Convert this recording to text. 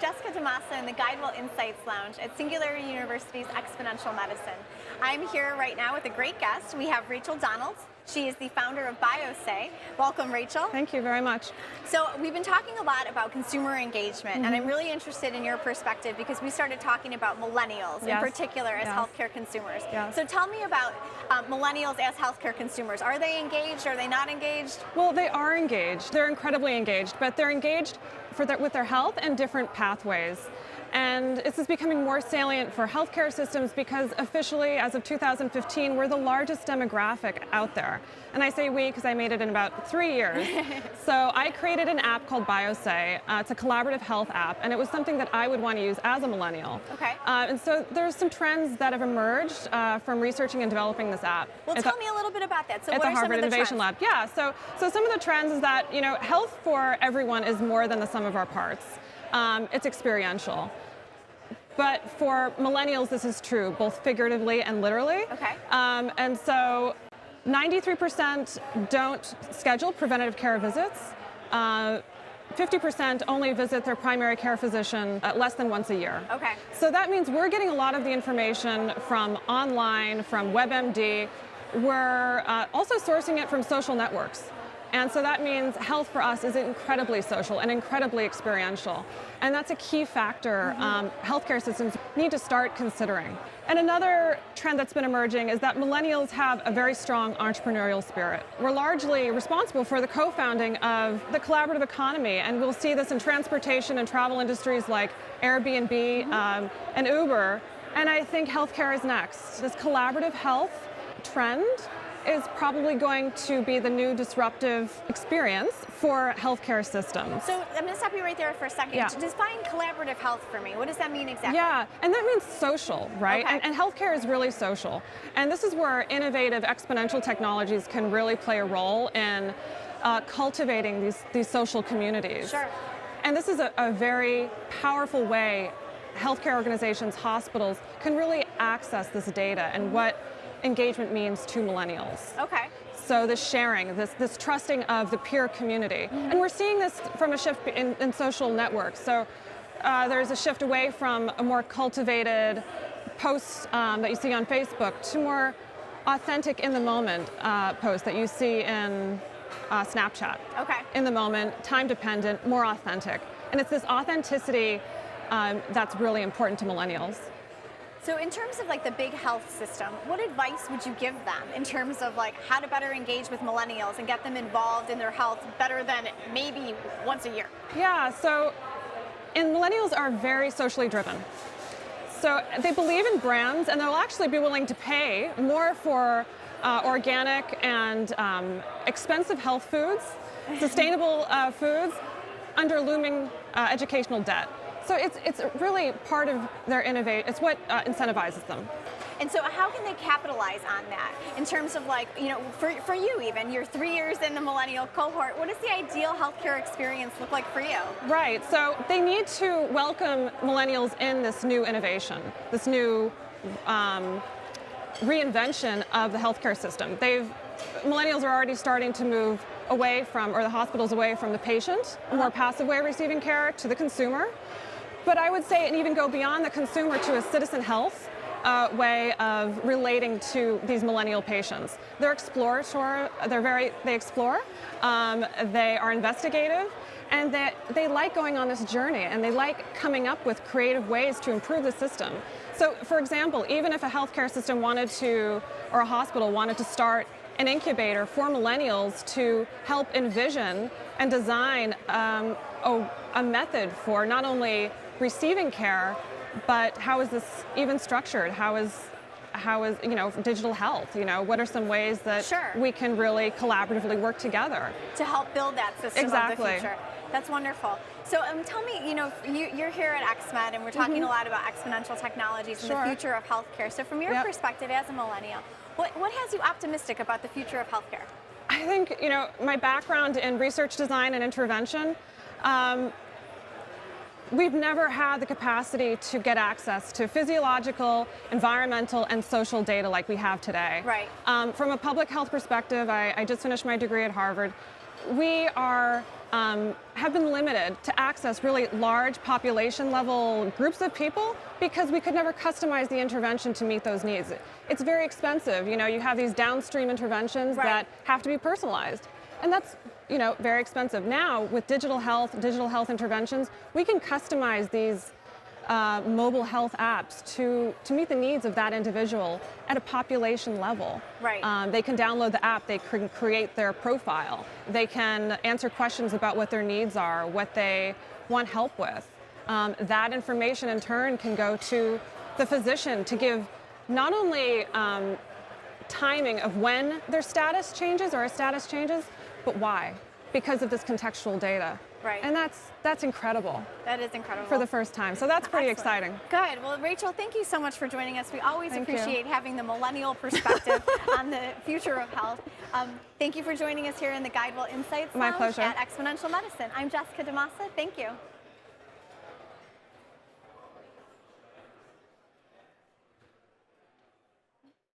Jessica DeMassa in the Guidewell Insights Lounge at Singularity University's Exponential Medicine. I'm here right now with a great guest. We have Rachael Donald. She is the founder of BioSay. Welcome, Rachael. Thank you very much. So we've been talking a lot about consumer engagement, and I'm really interested in your perspective because we started talking about millennials in particular as healthcare consumers. So tell me about millennials as healthcare consumers. Are they engaged? Are they not engaged? Well, they are engaged. They're incredibly engaged, but they're engaged with their health and different pathways. And this is becoming more salient for healthcare systems because officially, as of 2015, we're the largest demographic out there. And I say we because I made it in about 3 years. So I created an app called BioSay. It's a collaborative health app, and it was something that I would want to use as a millennial. And so there's some trends that have emerged from researching and developing this app. Well, tell me a little bit about that. So at what the are Harvard some of the Innovation trends? Lab. Yeah, so some of the trends is that, health for everyone is more than the sum of our parts. It's experiential. But for millennials, this is true, both figuratively and literally. And so 93% don't schedule preventative care visits. 50% only visit their primary care physician less than once a year. So that means we're getting a lot of the information from online, from WebMD. We're also sourcing it from social networks. And so that means health for us is incredibly social and incredibly experiential. And that's a key factor healthcare systems need to start considering. And another trend that's been emerging is that millennials have a very strong entrepreneurial spirit. We're largely responsible for the co-founding of the collaborative economy, and we'll see this in transportation and travel industries like Airbnb and Uber. And I think healthcare is next. This collaborative health trend is probably going to be the new disruptive experience for healthcare systems. So I'm going to stop you right there for a second. To define collaborative health for me, what does that mean exactly? Yeah, and that means social, right? And healthcare is really social. And this is where innovative exponential technologies can really play a role in cultivating these social communities. And this is a very powerful way healthcare organizations, hospitals can really access this data and what engagement means to millennials. So this sharing, this trusting of the peer community. And we're seeing this from a shift in social networks. So there's a shift away from a more cultivated posts that you see on Facebook to more authentic in the moment posts that you see in Snapchat. In the moment, time dependent, more authentic. And it's this authenticity that's really important to millennials. So in terms of like the big health system, what advice would you give them in terms of like how to better engage with millennials and get them involved in their health better than maybe once a year? Yeah, so millennials are very socially driven. So they believe in brands, and they'll actually be willing to pay more for organic and expensive health foods, sustainable foods, under looming educational debt. So it's really part of their it's what incentivizes them. And so how can they capitalize on that in terms of like, for you even, you're 3 years in the millennial cohort, what does the ideal healthcare experience look like for you? Right, so they need to welcome millennials in this new innovation, this new reinvention of the healthcare system. Millennials are already starting to move away from, or the hospitals away from the patient, a more passive way of receiving care, to the consumer. But I would say, and even go beyond the consumer, to a citizen health way of relating to these millennial patients. They're exploratory, they explore, they are investigative, and they like going on this journey, and they like coming up with creative ways to improve the system. So, for example, even if a healthcare system wanted to, or a hospital wanted to start an incubator for millennials to help envision and design a method for not only receiving care, but how is this even structured? How is digital health? What are some ways that we can really collaboratively work together to help build that system of the future? That's wonderful. So tell me, you're here at xMed, and we're talking a lot about exponential technologies and the future of healthcare. So from your perspective as a millennial, what has you optimistic about the future of healthcare? I think, my background in research design and intervention, we've never had the capacity to get access to physiological, environmental, and social data like we have today. From a public health perspective, I just finished my degree at Harvard. We are have been limited to access really large population level groups of people because we could never customize the intervention to meet those needs. It's very expensive. You know, you have these downstream interventions that have to be personalized. And that's, you know, very expensive. Now, with digital health interventions, we can customize these mobile health apps to meet the needs of that individual at a population level. Right. They can download the app, they can create their profile, they can answer questions about what their needs are, what they want help with. That information in turn can go to the physician to give not only timing of when their status changes or a status changes, but why, because of this contextual data. Right. And that's incredible. That is incredible. For the first time. So that's pretty exciting. Good. Well, Rachel, thank you so much for joining us. We always appreciate having the millennial perspective on the future of health. Thank you for joining us here in the Guidewell Insights Lounge My pleasure. at Exponential Medicine. I'm Jessica DeMassa. Thank you.